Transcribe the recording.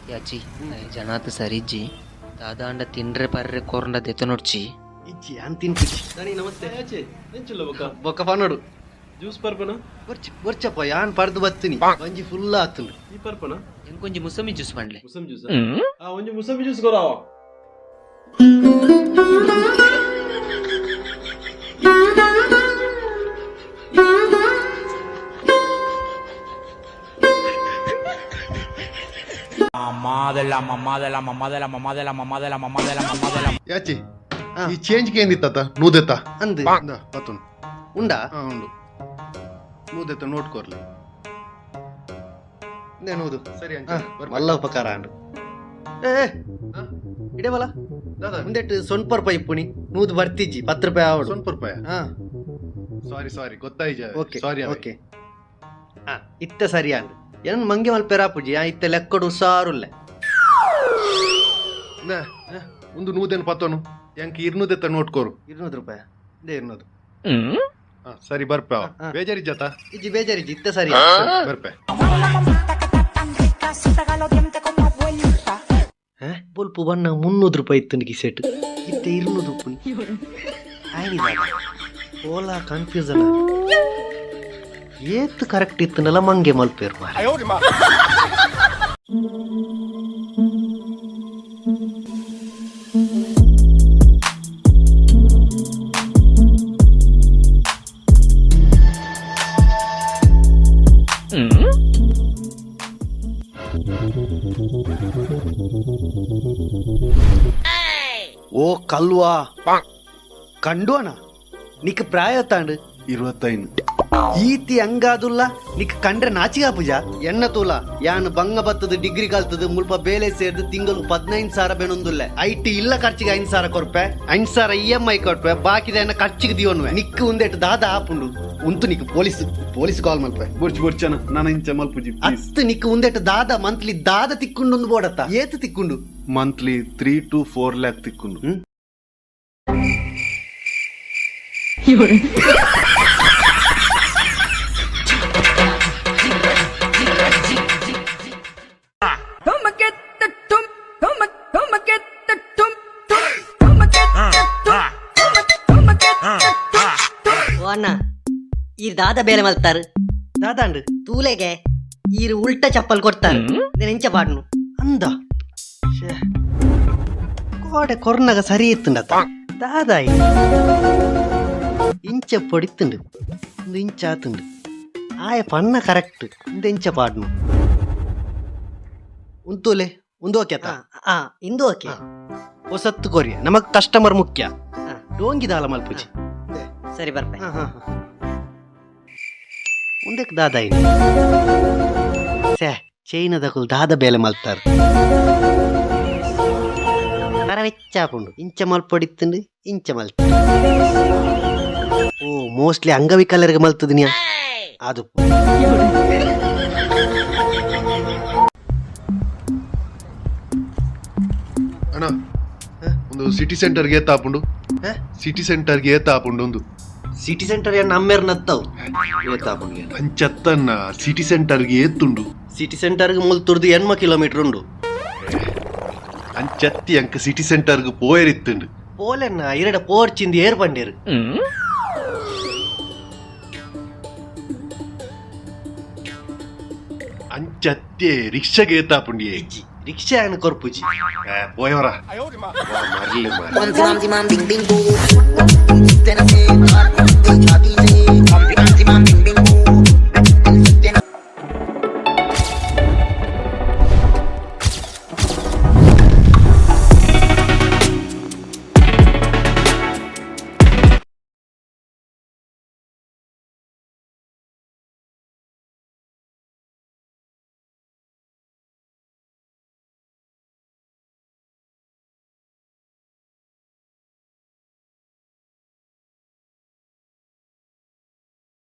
ಯಾಚಿ ಜನಾತ್ ಸರಿಜ್ಜಿ ದಾದಾಂಡ ತಿನ್ರೆ ಪರ್ರೆ ಕೊರಂಡ ದೆತ್ತ ನೋಡ್ಚಿ ಇಜ್ಜಿ ಅಂತ ತಿನ್ಪಿಜಿ ದನಿ ನಮಸ್ತೆ ಯಾಚೆ ಎಂಚಿಲ್ಲ ಬೊಕ್ಕ ಪನ್ನೋಡು ಜ್ಯೂಸ್ ಪರ್ಪನ ಬರ್ಚಪ್ಪ ಯಾನ್ ಪರ್ದು ಬತ್ತೀನಿ ಒಂಜಿ ಫುಲ್ ಆತುಂಡು ಈ ಪರ್ಪನ ಎಂಕೊಂಜಿ ಮುಸಂಬಿ ಜ್ಯೂಸ್ ಮಾಡ್ಲೆ ಮುಸಂಬಿ ಜ್ಯೂಸ್ ಒಂಜಿ ಮುಸಂಬಿ ಜ್ಯೂಸ್ ಕೊರಾವ ಯಾಚಿ ಈ ಚೇಂಜ್ಗೆ ಏನಿತ್ತ ನೂದೆತ್ತ ಅಂದ್ ಪತ್ತುಂಡು ಉಂಡಾ ಉಂಡು ನೂದೆತ್ತ ನೋಡ್ಕೋರ್ಲಿ ನೂದು ಸರಿ ಮಲ್ಲ ಉಪಕಾರ ಅಂಡು ಇಡೇವಲ್ಲ ಮುಂದೆಟ್ಟು ಸೊನ್ಪರ್ ಪೈಪುನಿ ನೂದು ಬರ್ತಿಜ್ಜಿ 10 ರೂಪಾಯಿ ಆವಡು ₹1 ಸಾರಿ ಗೊತ್ತಾಯ್ಜ ಓಕೆ ಸಾರಿ ಓಕೆ ಇತ್ತ ಸರಿ ಅಂಡು ಏನ್ ಮಂಗೆ ಮಲ್ಪೆರಾಪುಜಿ ಇತ್ತ ಲೆಕ್ಕಡು ಸಾರುಲ್ಲೆ ಒಂದು ನೂದೇನು ಪತ್ತೋನು ಎಂಕ್ 200 ನೋಡ್ಕೋರು ₹200 ಇದೇ 200 ಸರಿ ಬರ್ಪ ಬೇಜಾರಿಜ್ಜಾತ ಇಜ್ಜಿ ಬೇಜಾರಿಜ್ಜಿ ಇತ್ತ ಸರಿ ಬರ್ಪೆ ಬೊಲ್ಪು ಬಣ್ಣ ₹300 ಇತ್ತು ಗಿಸೆಟ್ ಇತ್ತ ₹200 ಓಲಾ ಕನ್ಫ್ಯೂಸನ್ ಏತ್ ಕರೆಕ್ಟ್ ಇತ್ತನಲ್ಲ ಮಂಗೆ ಮಲ್ಪೇರು ఓ కల్వా కండువనా నీకు ప్రాయతాండు 25 ಈತಿ ಹಂಗಾದುಲ್ಲ ನಿಕ್ ಕಂಡ್ರೆ ನಾಚಿಗ ಪೂಜ ಎಣ್ಣ ತೂಲ ಯಾನ್ ಬಂಗ ಬತ್ತದ ಡಿಗ್ರಿ ಕಲ್ತದ ಮುಲ್ಪ ಬೇಲೆ ಸೇರ್ದು ತಿಂಗಳು 15,000 ಬೇನೊಂದುಲ್ಲೆ ಐಟಿ ಇಲ್ಲ ಖರ್ಚಿಗೆ 5,000 ಕೊರ್ಪೆ 5,000 EMI ಕೊರ್ಪೆ ಬಾಕಿದ ಎನ್ನ ಖರ್ಚಿಗೆ ದಿಯೋನ್ವೆ ನಿಕ್ ಉಂದೆಟ್ಟು ದಾದ ಆಪುಂಡು ಉಂತು ನಿಕ್ ಪೊಲೀಸ್ ಕಾಲ್ ಮಲ್ಪೆ ಬುರ್ಚನ ನಾನು ಇಂಚ ಮಲ್ಪುಜಿ ಅತ್ತು ನಿಕ್ ಉಂದೆಟ್ಟು ದಾದ ಮಂತ್ಲಿ ದಾದ ತಿಕ್ಕೊಂಡು ಒಂದು ಬೋಡತ್ತ ಏತು ತಿಕ್ಕೊಂಡು ಮಂತ್ಲಿ 3 to 4 lakh ತಿಕ್ಕೊಂಡು ಅಣ್ಣ ಈ ದಾದ ಬೇಲೆ ಮಲ್ತಾರು ದಾದಾಂಡು ತೂಲೆಗೆ ಈ ಉಲ್ಟ ಚಪ್ಪಲ್ ಕೊಡ್ತಾರು ನೆಂಚ ಪಾಡ್ನು ಅಂದ ಕೋಡೆ ಕೊರ್ನಗ ಸರಿ ಇತ್ತುಂಡತ್ತ ದಾದಾಯಿ ಇಂಚ పొడితుండు ಒಂದು ಇಂಚ ಆತುಂಡು ಆಯ ಪಣ್ಣ ಕರೆಕ್ಟ್ ಒಂದು ಇಂಚ ಪಾಡ್ನು ಉಂತೂಲೆ ಒಂದು ಓಕೆತ ಇಂದು ಓಕೆ ಹೊಸತ್ತು ಕೊರಿಯ ನಮಗ್ ಕಸ್ಟಮರ್ ಮುಖ್ಯ ಡೋಂಗಿದಾಲ ಮಲ್ಪುಜಿ ಸರಿ ಬರ್ಪೆ ಮುಂದಕ್ಕೆ ದಾದಾಯಿ ಚೈನದಕುಲ್ ದಾದ ಬೇಲೆ ಮಲ್ತಾರ ಕರವೆಚ್ಚಾಪುಂಡು ಇಂಚ ಮಲ್ಪೊಡಿತ್ತುಂಡು ಇಂಚ ಮಲ್ತ ಓ ಮೋಸ್ಟ್ಲಿ ಅಂಗವಿಕಲರಿಗೆ ಮಲ್ತದ ನೀ ಅದು ಅಣ್ಣ ಒಂದು ಸಿಟಿ ಸೆಂಟರ್ಗೆ ಏತಾಪುಂಡು ಒಂದು ಸಿಟಿ ಸೆಂಟರ್ ನಮ್ಮೇರ್ ನತ್ತವು ಏತಾಪುಂಡು ಅಂಚತ್ತನ್ನ ಸಿಟಿ ಸೆಂಟರ್ಗೆ ಏತ್ತುಂಡು ಸಿಟಿ ಸೆಂಟರ್ಗೆ ಮುಲ್ತುರ್ದು 80 ಕಿಲೋಮೀಟರ್ ಉಂಡು ಅಂಚತ್ತಿ ಅಂಕ ಸಿಟಿ ಸೆಂಟರ್ಗೆ ಪೋಯರಿತ್ತುಂಡು ಪೋಲೆನ್ನ ಇರಡ ಪೋರ್ಚಿಂದ ಏರ್ ಬಂಡೇರು ಅಂಚತ್ತೆ ರಿಕ್ಷಾಗೆ ಏತಾಪುಂಡಿ ರಿಕ್ಷಾ ಏನು ಕೊರ್ಪುಜಿ ಪೋಯವರ ಮರ್ಲಿ